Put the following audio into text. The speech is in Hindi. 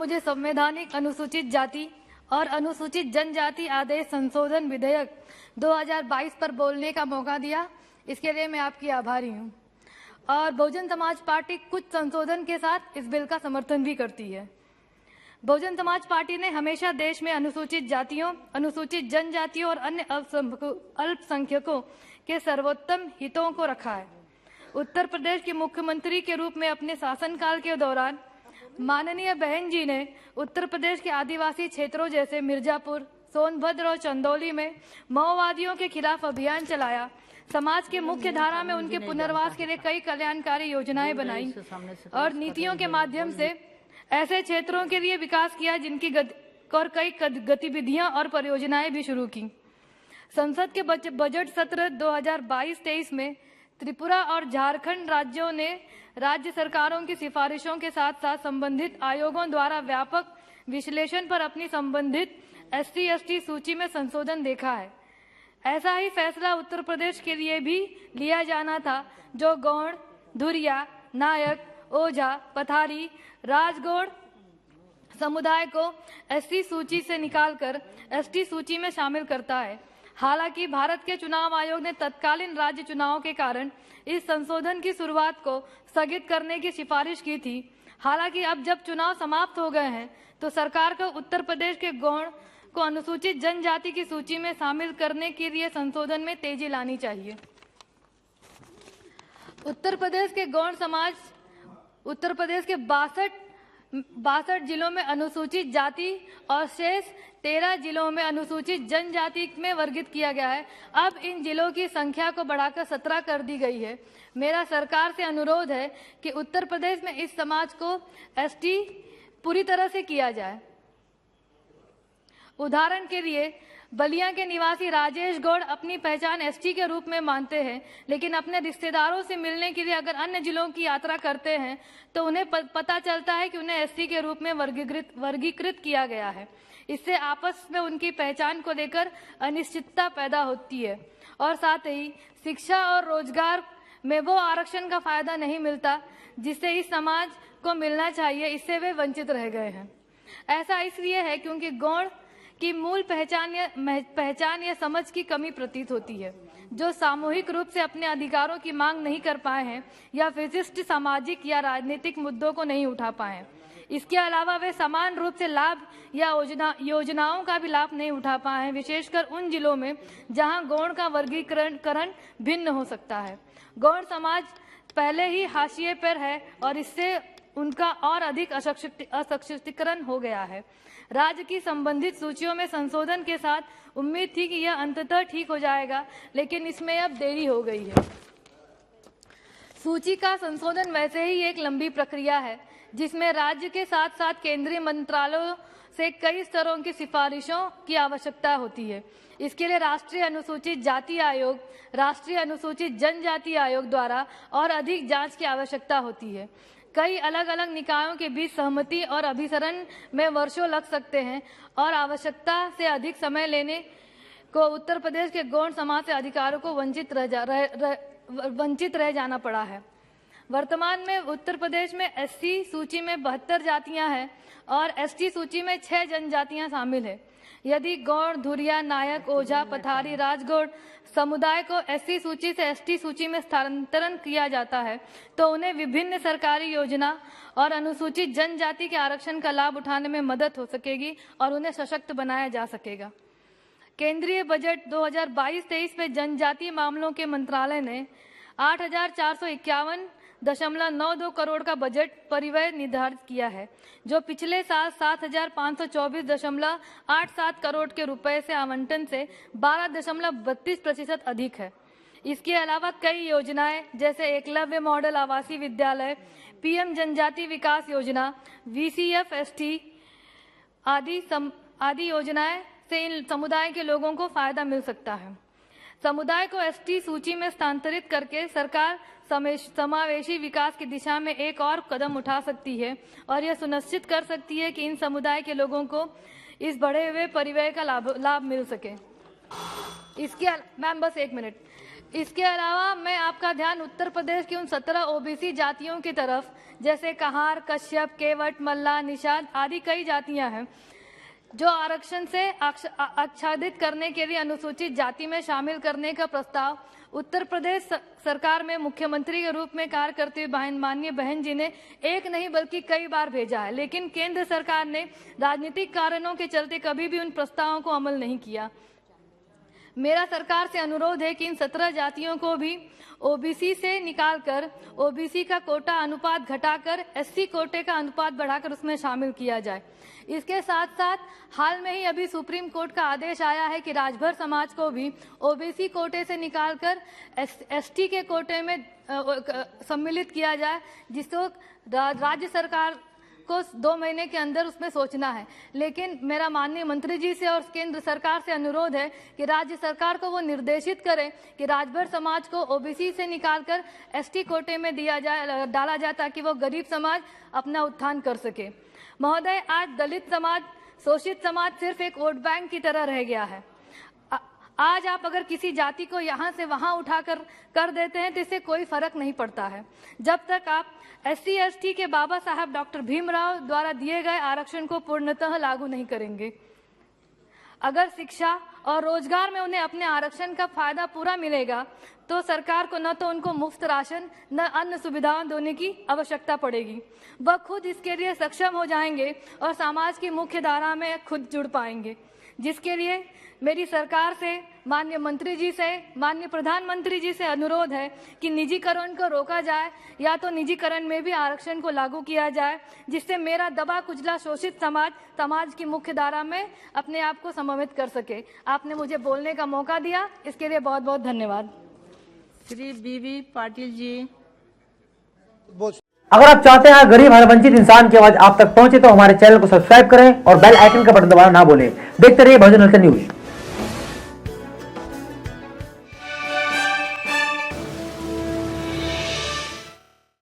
मुझे संवैधानिक अनुसूचित जाति और अनुसूचित जनजाति आदेश संशोधन विधेयक 2022 पर बोलने का मौका दिया, इसके लिए मैं आपकी आभारी हूं। और बहुजन समाज पार्टी कुछ संशोधन के साथ इस बिल का समर्थन भी करती है। बहुजन समाज पार्टी ने हमेशा देश में अनुसूचित जातियों, अनुसूचित जनजातियों और अन्य अल्पसंख्यकों के सर्वोत्तम हितों को रखा है। उत्तर प्रदेश के मुख्यमंत्री के रूप में अपने शासनकाल के दौरान माननीय बहन जी ने उत्तर प्रदेश के आदिवासी क्षेत्रों जैसे मिर्जापुर, सोनभद्र और चंदौली में माओवादियों के खिलाफ अभियान चलाया। समाज के मुख्य धारा में उनके पुनर्वास के लिए कई कल्याणकारी योजनाएं बनाई और नीतियों के माध्यम से ऐसे क्षेत्रों के लिए विकास किया जिनकी और कई गतिविधियां और परियोजनाएं भी शुरू की। संसद के बजट सत्र 2022-23 में त्रिपुरा और झारखंड राज्यों ने राज्य सरकारों की सिफारिशों के साथ साथ संबंधित आयोगों द्वारा व्यापक विश्लेषण पर अपनी संबंधित SC/ST सूची में संशोधन देखा है। ऐसा ही फैसला उत्तर प्रदेश के लिए भी लिया जाना था, जो गौड़, धुरिया, नायक, ओझा, पथारी, राजगौड़ समुदाय को SC सूची से निकालकर ST सूची में शामिल करता है। हालांकि भारत के चुनाव आयोग ने तत्कालीन राज्य चुनावों के कारण इस संशोधन की शुरुआत को स्थगित करने की सिफारिश की थी। हालांकि अब जब चुनाव समाप्त हो गए हैं तो सरकार को उत्तर प्रदेश के गौड़ को अनुसूचित जनजाति की सूची में शामिल करने के लिए संशोधन में तेजी लानी चाहिए। उत्तर प्रदेश के गौड़ समाज उत्तर प्रदेश के 62 जिलों में अनुसूचित जाति और शेष 13 जिलों में अनुसूचित जनजाति में वर्गीकृत किया गया है। अब इन जिलों की संख्या को बढ़ाकर 17 कर दी गई है। मेरा सरकार से अनुरोध है कि उत्तर प्रदेश में इस समाज को ST पूरी तरह से किया जाए। उदाहरण के लिए बलिया के निवासी राजेश गौड़ अपनी पहचान ST के रूप में मानते हैं, लेकिन अपने रिश्तेदारों से मिलने के लिए अगर अन्य जिलों की यात्रा करते हैं तो उन्हें पता चलता है कि उन्हें ST के रूप में वर्गीकृत किया गया है। इससे आपस में उनकी पहचान को लेकर अनिश्चितता पैदा होती है और साथ ही शिक्षा और रोजगार में वो आरक्षण का फायदा नहीं मिलता जिससे इस समाज को मिलना चाहिए, इससे वे वंचित रह गए हैं। ऐसा इसलिए है क्योंकि गौड़ की मूल पहचान या समझ की कमी प्रतीत होती है, जो सामूहिक रूप से अपने अधिकारों की मांग नहीं कर पाए हैं या विशिष्ट सामाजिक या राजनीतिक मुद्दों को नहीं उठा पाए हैं। इसके अलावा वे समान रूप से लाभ या योजनाओं का भी लाभ नहीं उठा पाए हैं, विशेषकर उन जिलों में जहां गौड़ का वर्गीकरण भिन्न हो सकता है। गौड़ समाज पहले ही हाशिए पर है और इससे उनका और अधिक असशक्तिकरण हो गया है। राज्य की संबंधित सूचियों में संशोधन के साथ उम्मीद थी कि यह अंततः ठीक हो जाएगा, लेकिन इसमें अब देरी हो गई है। सूची का संशोधन वैसे ही एक लंबी प्रक्रिया है, जिसमें राज्य के साथ साथ केंद्रीय मंत्रालयों से कई स्तरों की सिफारिशों की आवश्यकता होती है। इसके लिए राष्ट्रीय अनुसूचित जाति आयोग, राष्ट्रीय अनुसूचित जनजाति आयोग द्वारा और अधिक जांच की आवश्यकता होती है। कई अलग अलग निकायों के बीच सहमति और अभिसरण में वर्षों लग सकते हैं और आवश्यकता से अधिक समय लेने को उत्तर प्रदेश के गौड़ समाज से अधिकारों को वंचित रह जाना पड़ा है। वर्तमान में उत्तर प्रदेश में SC सूची में 72 जातियां हैं और ST सूची में 6 जनजातियां शामिल है। यदि गौड़, धुरिया, नायक, ओझा, पथारी, राजगौड़ समुदाय को SC सूची से ST सूची में स्थानांतरण किया जाता है तो उन्हें विभिन्न सरकारी योजना और अनुसूचित जनजाति के आरक्षण का लाभ उठाने में मदद हो सकेगी और उन्हें सशक्त बनाया जा सकेगा। केंद्रीय बजट 2022-23 में जनजातीय मामलों के मंत्रालय ने 8,451.92 करोड़ का बजट परिव्यय निर्धारित किया है, जो पिछले साल 7,524.87 करोड़ के रुपए से आवंटन से 12.32% अधिक है। इसके अलावा कई योजनाएं जैसे एकलव्य मॉडल आवासीय विद्यालय, PM जनजाति विकास योजना, VCF-ST आदि योजनाएं से इन समुदाय के लोगों को फायदा मिल सकता है। समुदाय को ST सूची में स्थानांतरित करके सरकार समावेशी विकास की दिशा में एक और कदम उठा सकती है और यह सुनिश्चित कर सकती है कि इन समुदाय के लोगों को इस बढ़े हुए परिव्यय का लाभ मिल सके। मैम बस एक मिनट। इसके अलावा मैं आपका ध्यान उत्तर प्रदेश की उन 17 ओबीसी जातियों की तरफ, जैसे कहार, कश्यप, केवट, मल्ला, निषाद आदि कई जातियां हैं जो आरक्षण से आच्छादित करने के लिए अनुसूचित जाति में शामिल करने का प्रस्ताव उत्तर प्रदेश सरकार में मुख्यमंत्री के रूप में कार्य करते हुए माननीय बहन जी ने एक नहीं बल्कि कई बार भेजा है, लेकिन केंद्र सरकार ने राजनीतिक कारणों के चलते कभी भी उन प्रस्तावों को अमल नहीं किया। मेरा सरकार से अनुरोध है कि इन 17 जातियों को भी ओबीसी से निकालकर ओबीसी का कोटा अनुपात घटाकर एससी कोटे का अनुपात बढ़ाकर उसमें शामिल किया जाए। इसके साथ साथ हाल में ही अभी सुप्रीम कोर्ट का आदेश आया है कि राजभर समाज को भी ओबीसी कोटे से निकालकर एसटी के कोटे में सम्मिलित किया जाए, जिसको राज्य सरकार को 2 महीने के अंदर उसमें सोचना है। लेकिन मेरा माननीय मंत्री जी से और केंद्र सरकार से अनुरोध है कि राज्य सरकार को वो निर्देशित करें कि राजभर समाज को ओबीसी से निकालकर एसटी कोटे में डाला जाए ताकि वो गरीब समाज अपना उत्थान कर सके। महोदय, आज दलित समाज, शोषित समाज सिर्फ एक वोट बैंक की तरह रह गया है। आज आप अगर किसी जाति को यहाँ से वहाँ उठाकर कर देते हैं तो इससे कोई फर्क नहीं पड़ता है, जब तक आप एससी एसटी के बाबा साहब डॉक्टर भीमराव द्वारा दिए गए आरक्षण को पूर्णतः लागू नहीं करेंगे। अगर शिक्षा और रोजगार में उन्हें अपने आरक्षण का फायदा पूरा मिलेगा तो सरकार को न तो उनको मुफ्त राशन न अन्य सुविधाएं देने की आवश्यकता पड़ेगी। वह खुद इसके लिए सक्षम हो जाएंगे और समाज की मुख्य धारा में खुद जुड़ पाएंगे, जिसके लिए मेरी सरकार से, माननीय मंत्री जी से, माननीय प्रधानमंत्री जी से अनुरोध है कि निजीकरण को रोका जाए या तो निजीकरण में भी आरक्षण को लागू किया जाए, जिससे मेरा दबा कुचला शोषित समाज की मुख्य धारा में अपने आप को समन्वित कर सके। आपने मुझे बोलने का मौका दिया, इसके लिए बहुत बहुत धन्यवाद। श्री बीबी पाटिल जी। अगर आप चाहते हैं गरीब हर वंचित इंसान की आवाज आप तक पहुंचे तो हमारे चैनल को सब्सक्राइब करें और बेल आइकन का बटन दबाना ना भूलें। देखते रहिए बहुजन हलचल न्यूज।